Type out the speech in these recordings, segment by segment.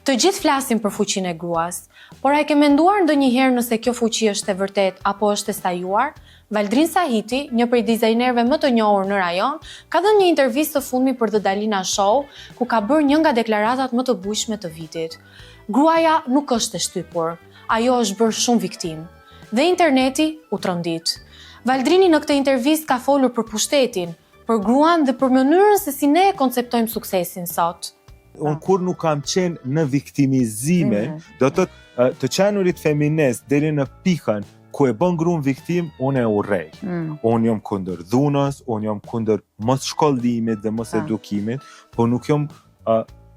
Të gjithë flasin për fuqinë e gruas, por a e ke menduar ndonjëherë nëse kjo fuqi është e vërtet apo është e stajuar? Valdrin Sahiti, një prej dizajnerëve më të njohur në rajon, ka dhënë një intervistë të fundmi për The Dalina Show, ku ka bërë një nga deklaratat më të bujshme të vitit. Gruaja nuk është e shtypur, ajo është bërë shumë viktim. Dhe interneti u trondit. Valdrini në këtë intervistë ka folur për pushtetin, për gruan dhe për mënyrën se si ne e konceptojmë suksesin sot. Unë kur nuk kam qenë në viktimizime, do të qenurit feminist deri në pikën ku e bën gruan viktim, unë e urrej. Unë jam kundër dhunës, unë jam kundër mos shkollimit dhe mos edukimit, po nuk jam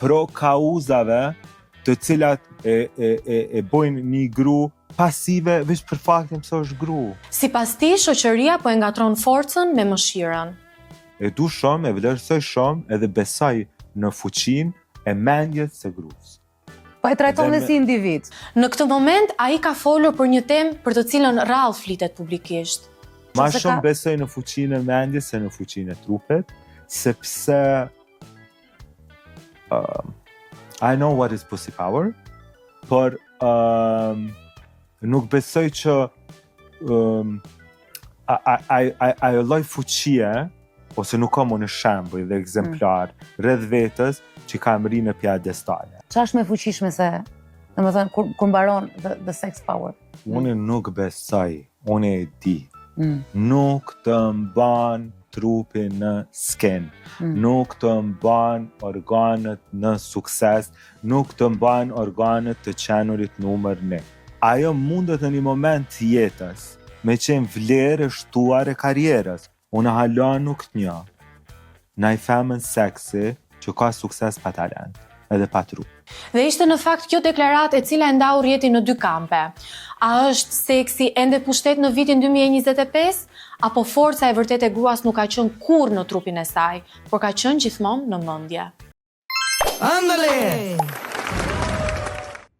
pro kauzave të cilat e bojnë një gru pasive veç për faktin se është gru. Sipas tij, shoqëria po e ngatron forcën me mëshirën. E du shumë, e vlerësoj shumë, edhe besoj në fuqinë e mendjes së gruas. Po e trajton dhe si individ. Në këtë moment, ai ka folur për një temë për të cilën rrallë flitet publikisht. Ma shumë besoj në fuqinë e mendjes se në fuqinë e trupit, sepse I know what is pussy power, por nuk besoj që ajo lloj fuqie, ose nuk kam unë shembull dhe ekzemplar rreth vetës që ka mri në pjedestale. Qa është me fuqishme se, domethënë kur mbaron the sex power? Unë nuk besoj, unë e di. Nuk të mban trupi në sken, nuk të mban organet në sukses, nuk të mban organet të qenurit numër 1. Ajo mundet në një moment të jetës me qenë vlerë shtuar e karierës. Unë halon nuk të një. Na i femën seksi që ka sukses pa talent, edhe pa trup. Dhe ishte në fakt kjo deklaratë e cila e ndau rrjetin në dy kampe. A është seksi ende pushtet në vitin 2025, apo forca e vërtet e gruas nuk ka qenë kurrë në trupin e saj, por ka qenë gjithmonë në mendje? Andale!